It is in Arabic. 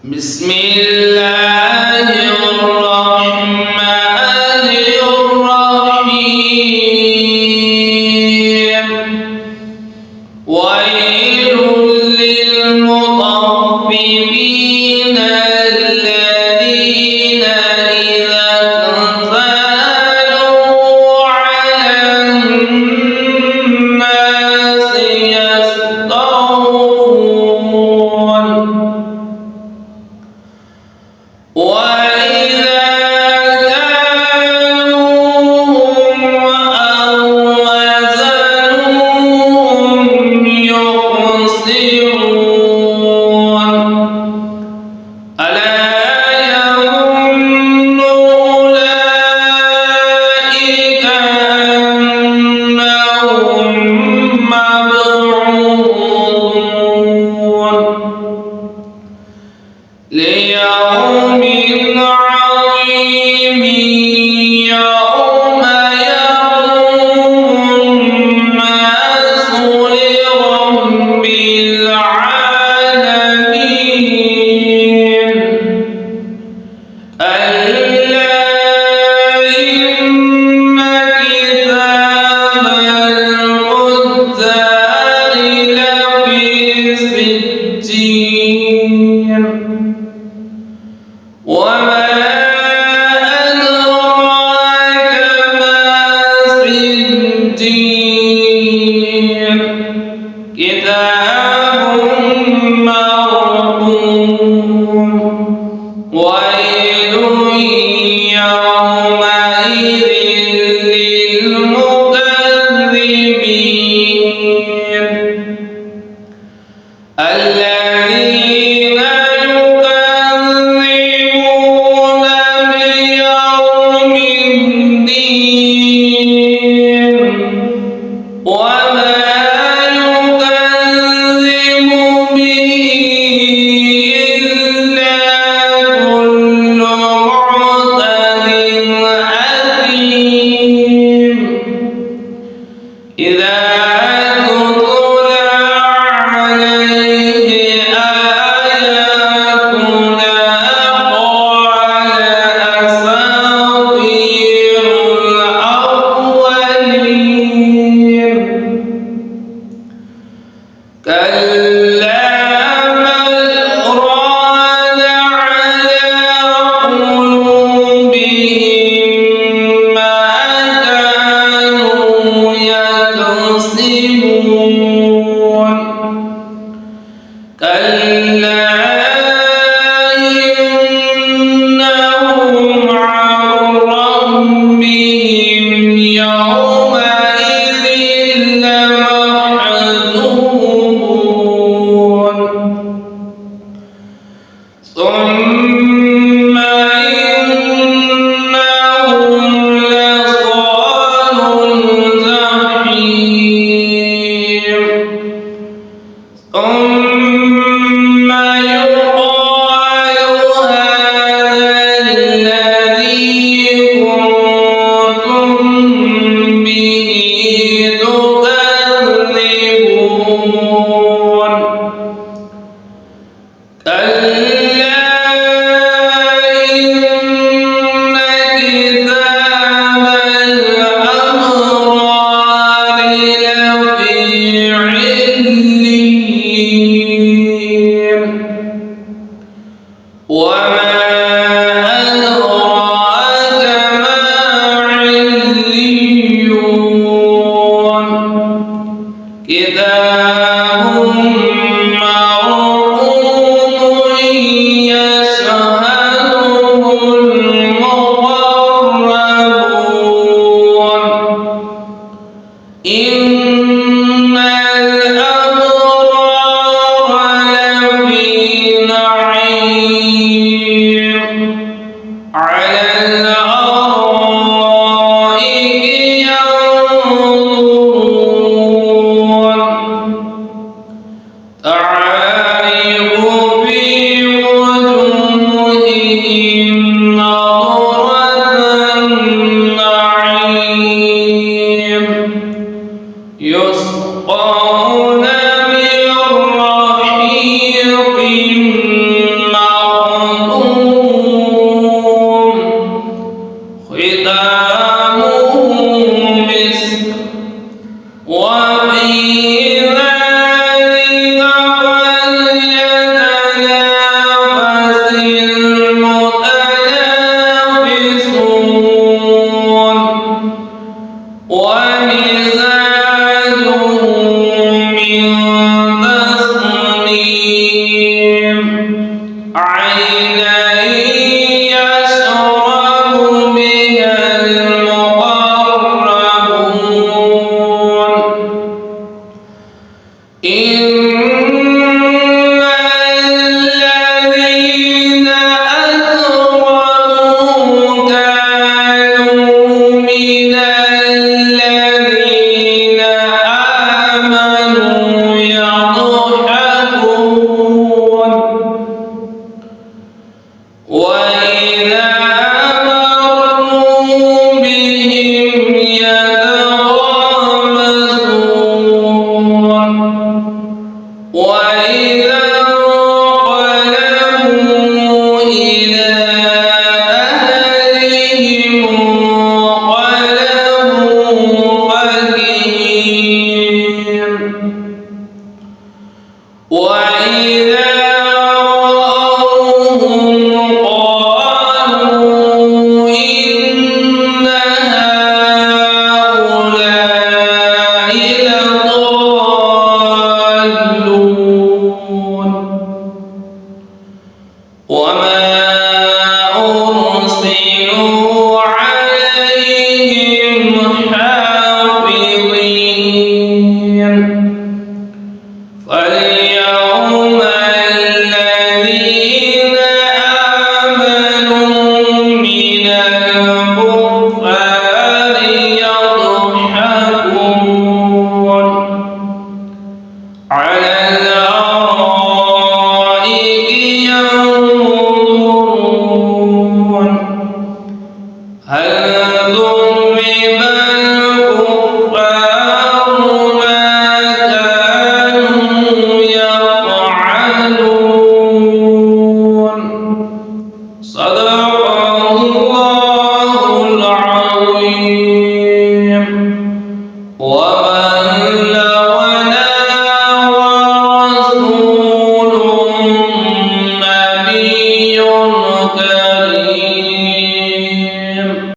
بسم الله الرحمن الرحيم ويل للمطففين الذين إذا اكتالوا على الناس يستوفون وإذا كالوهم أو وزنوهم يخسرون ألا يظن أولئك أنهم مبعوثون ليوم عظيم يوم يقوم الناس لرب العالمين ألا إن كتاب الفجار لفي سجين وما أدراك ما سجين كتاب مرقوم ويل يومئذ للمكذبين الذين يكذبون بيوم الدين وما يكذب به إلا كل معتد أثيم إذا تتلى عليه آياتنا قال أساطير الأولين كلا بل ران على قلوبهم ما كانوا يكسبون كلا إنهم عن ربهم يومئذ لمحجوبون ثم إنهم لصالو الجحيم ثم يقال هذا الذي كنتم به تكذبون كلا إن كتاب الأبرار لفي عليين وما أدراك ما عليون كتاب مرقوم يشهده المقربون إن الأبرار لفي نعيم على الأرائك ينظرون تعرف في وجوههم نضرة النعيم يسقون من رحيق مختوم عينا يشرب بها المقربون إن الذين أكرموا كانوا من الذين آمنوا يضحكون وإذا مروا بهم يتغامزون وإذا انقلبوا إلى أهلهم انقلبوا فكهين وإذا رأوهم قالوا إن هؤلاء لضالون وما أرسلوا عليهم حافظين فاليوم الذين آمنوا من الكفار يضحكون على الأرائك ينظرون هل ذهب الكفار ما كانوا يفعلون صدق الله العظيم